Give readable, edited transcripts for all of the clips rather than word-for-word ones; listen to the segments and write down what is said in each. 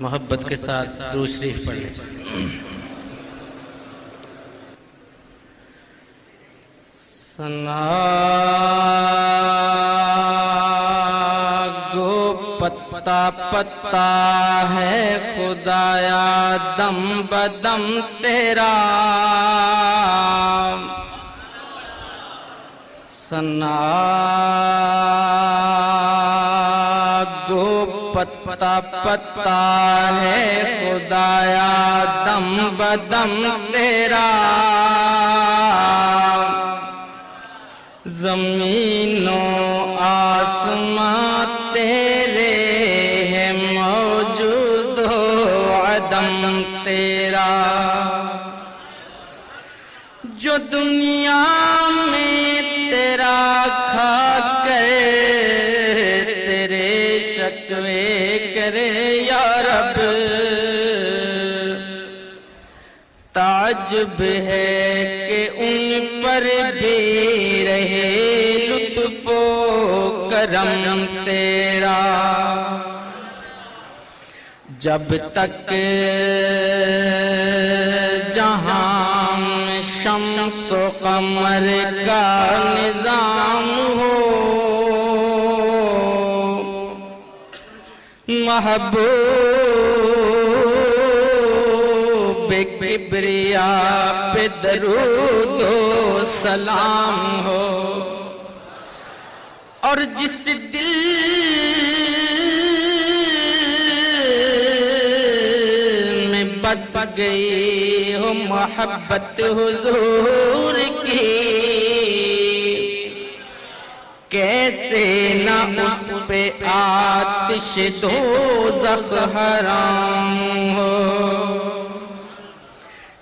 محبت کے ساتھ درود شریف پڑھ لیں۔ سنا گو پتا پتا ہے خدایا دم بدم تیرا، سنا گو پتا پتا ہے خدایا دم بدم تیرا، زمین و آسمان تیرے ہے موجود و عدم تیرا، جو دنیا میں تیرا کھا کر تیرے شکوے کرے یا رب، تعجب ہے کہ ان پر بھی رہے لطف و کرم تیرا، جب تک جہاں میں شمس و قمر کا نظام ہو، محبوب کبریاء پہ درود و سلام ہو، اور جس دل میں بس گئی ہو محبت حضور کی، کیسے نہ اس پہ آتش دوزخ حرام ہو،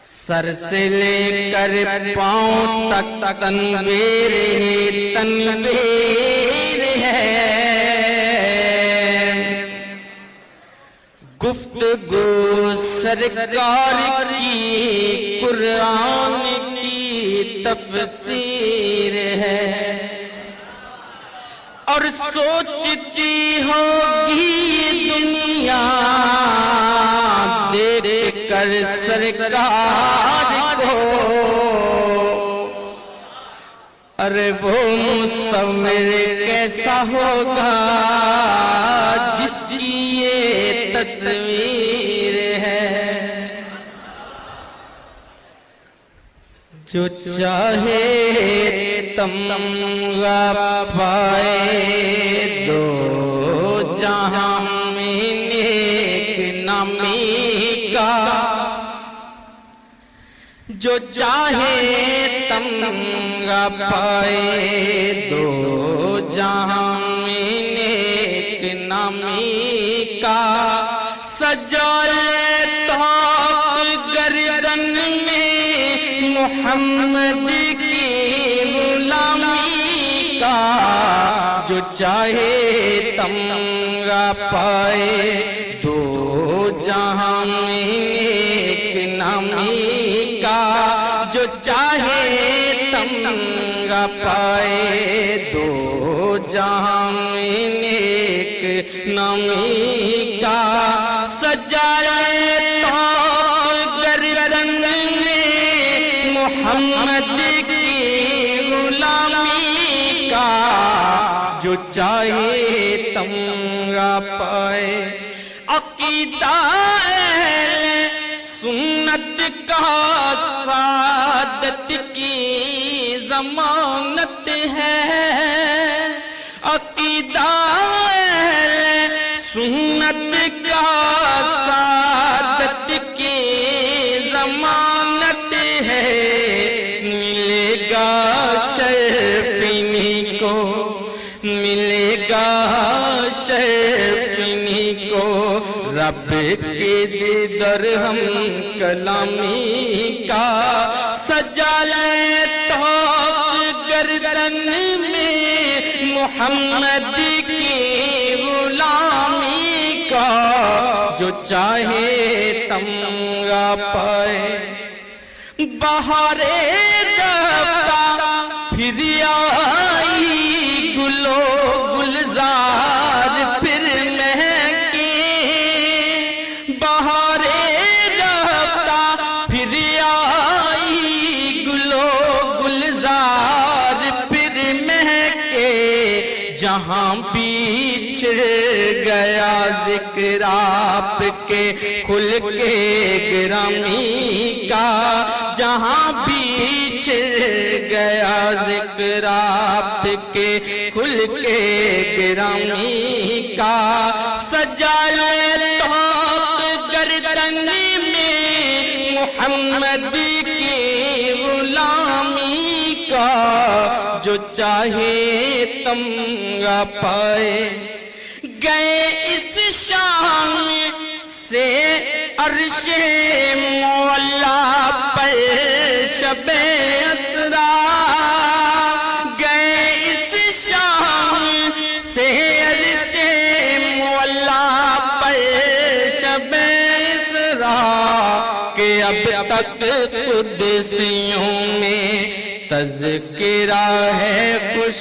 سر سے لے کر پاؤں تک تنویر ہی تنویر ہے، گفتگو سرکار کی قرآن کی تفسیر ہے، اور سوچتی ہوگی دنیا دیکھ کر سرکار کو، ارے وہ مصور کیسا ہوگا جس کی یہ تصویر ہے، جو چاہے تمغہ پائے دو جہاں میں نیک نامی کا، جو چاہے تمغہ پائے دو جہاں میں نیک نامی کا، سجائے طاق گردن میں محمد کی غلامی کا، جو چاہے تمغہ پائے دو جہاں میں نیک نامی کا، جو چاہے تمغہ پائے دو جہاں میں نیک نامی کا، سجائے طاق گردن میں محمد کی غلامی کا، جو چاہے تمغہ پائے، عقیدہ سنت کا سعادت کی ضمانت ہے، عقیدہ سنت کا سعادت کی ضمانت ہے، ملے گا شرف انہی کو، ملے گا شرف انہی کو، رب کے دیدر ہم کلامی کا، سجائے طاق گردن میں محمد کی غلامی کا، جو چاہے تمغہ پائے، بہار رفتہ پھر آئی گلو گلزار پھر مہکے، گیا ذکر آپ کے خلق گرامی کا، جہاں بھی چھڑ گیا ذکر آپ کے خلق گرامی کا، سجائے طاق گردن میں محمد کی غلامی کا، جو چاہے تمغہ پائے۔ گئے اس شام سے عرش مولا پر شب اسرا، گئے اس شام سے عرش مولا پر شب اسرا، کہ اب تک قدسیوں میں تذکرہ ہے خوش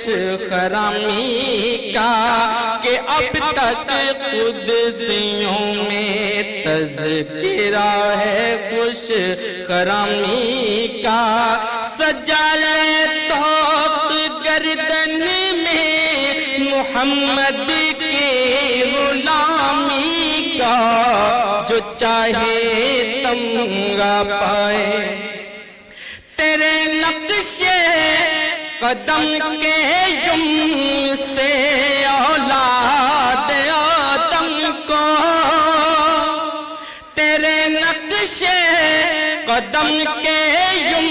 خرامی کا، کہ اب تک قدسیوں میں تذکرہ ہے خوش خرامی کا، سجائے طاق گردن میں محمد کی غلامی کا، جو چاہے تمغہ پائے۔ تیرے نقش قدم کے یم سے اولاد آدم کو، تیرے نقش قدم کے یم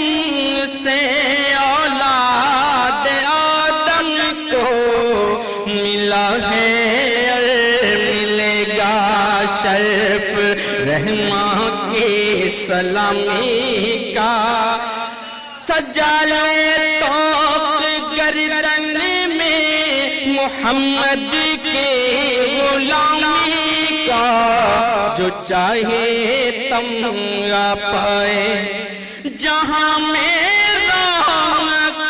سے اولاد آدم کو ملا ہے اور ملے گا شرف رحماں کی سلامی کا، سجائے طاق گردن میں محمد کی غلامی کا، جو چاہے تمغہ پائے۔ جہاں میرا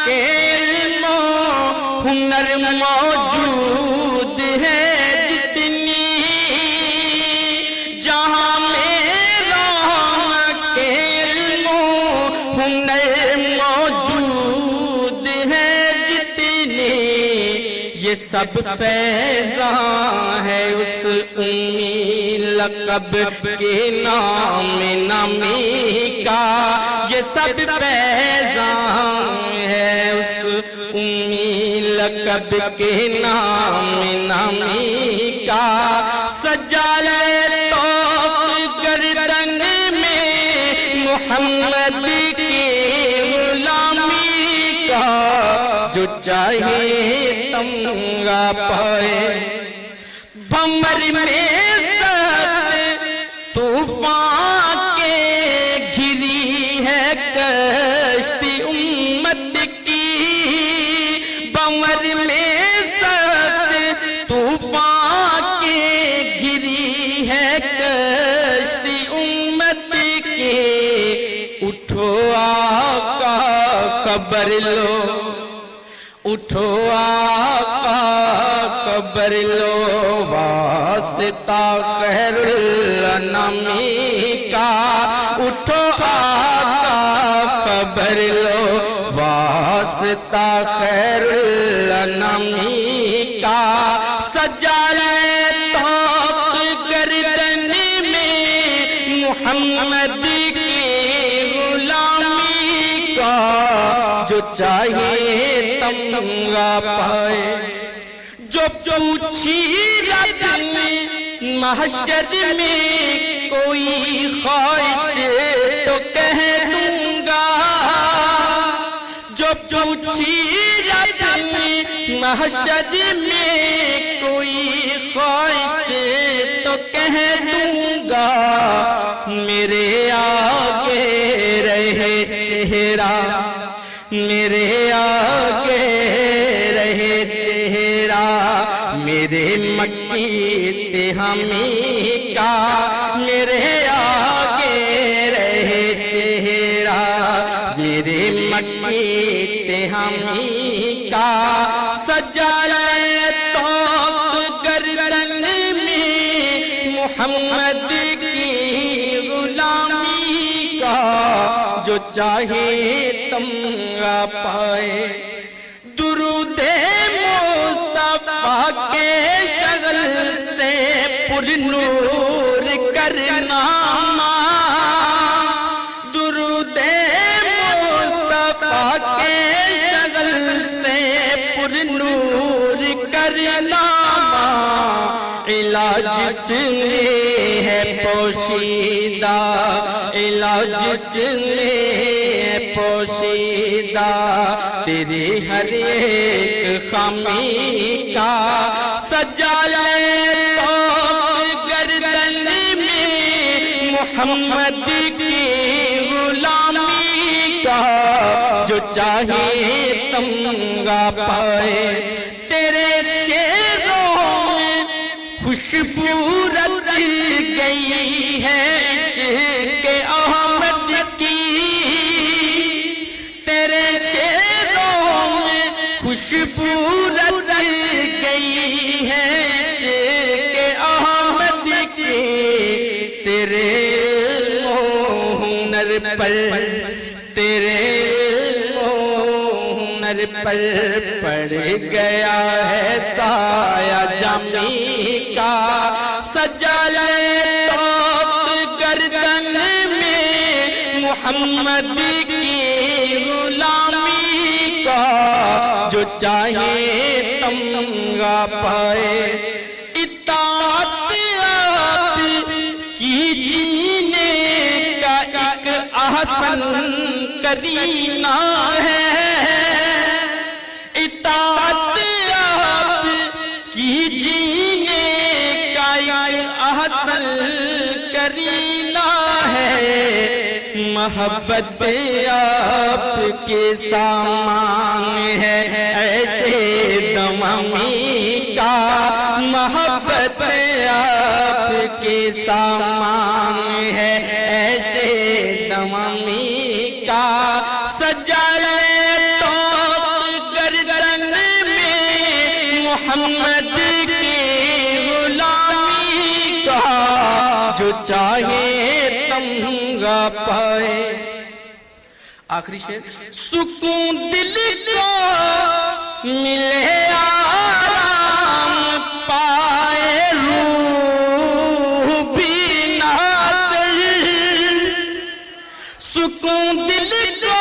کے علم و ہنر موجود ہے جتنی، جہاں میرا کے علم و ہنر موجود ہے جتنی، یہ سب فیضاں ہے اس امی لقب کے نام نامی کا، یہ سب فیضاں ہے اس امی لقب کے نام نامی کا، سجائے طاق گردن میں محمد کی غلامی کا، جو چاہے تمغہ پائے۔ بھنور میں ست طوفان کے گھری ہے کشتی امت کی، بھنور میں ست طوفان کے گھری ہے کشتی امت کی، اٹھو آقا خبر لو، اٹھو آقا خبر لو، واسطہ خیر الانامی کا، اٹھو آقا خبر لو، واسطہ خیر الانامی کا، سجائے طاق گردن میں محمد کی غلامی کا، جو چاہے تمغہ پائے۔ جو پوچھی رب نے محشر میں کوئی خواہش تو کہہ دوں گا، جو پوچھی رب نے محشر میں کوئی خواہش تو کہہ دوں گا، میرے آگے رہے چہرہ، میرے آگے رہے چہرہ میرے مکی تہامی کا، میرے آگے رہے چہرہ میرے مکی تہامی کا، سجائے طاق گردن میں محمد کی غلامی کا، جو چاہے تمغہ پائے۔ درود مصطفیٰ کے شغل سے پر نور کرنا درود مصطفیٰ کے شغل سے پر نور کرنا علاج میں ہے پوشیدہ علاج میں ہے پوشیدہ تیری ہر ایک خامی کا سجا لے تو گردن میں محمد کی غلامی کا جو چاہے تمغہ پائے تیرے شعروں میں خوشبو رت گئی ہے عشق احمد کی تیرے شعروں میں خوشبو رت گئی ہے عشق احمد کی تیرے ہنر پر تیرے ہنر پر پڑ گیا ہے سایہ جامی کا سجا لے تو گردن میں محمد کی غلامی کا جو چاہے تمغہ پائے اطاعت آپ کی جینے کا ایک احسن کرینہ ہے اطاعت آپ کی جینے کا ایک احسن کرینہ ہے محبت آپ کے سامان ہے ایسے دمامی کا محبت آپ کے سامان ہے ایسے دمامی کا سجا لے تو گردن میں محمد کی غلامی کا جو چاہے تمغہ پائے آخری شعر سکون دل کو ملے آرام پائے روح بھی ناصر سکون دل کو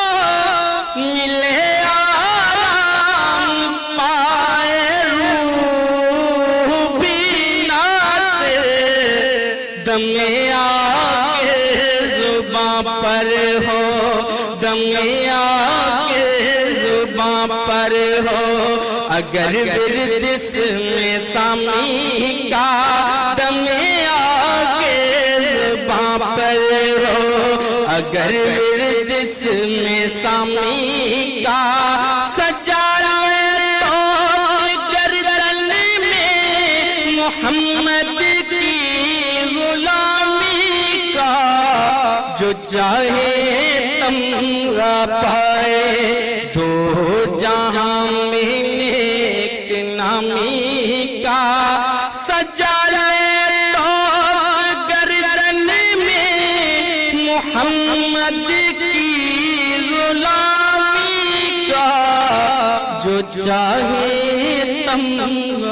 ملے آرام پائے روح بھی ناصر دم آگے زباں پر ہو دم آگے زباں پر ہو اگر ورد اس میں سامی کا دم آگے زباں پر ہو اگر ورد اس میں سامی کا سجا لے تو گردن میں محمد کی غلامی کا جو چاہے تمغہ پائے دو جہاں میں نیک نامی کا سجا لے تو گردن میں محمد کی غلامی کا جو چاہے تمغہ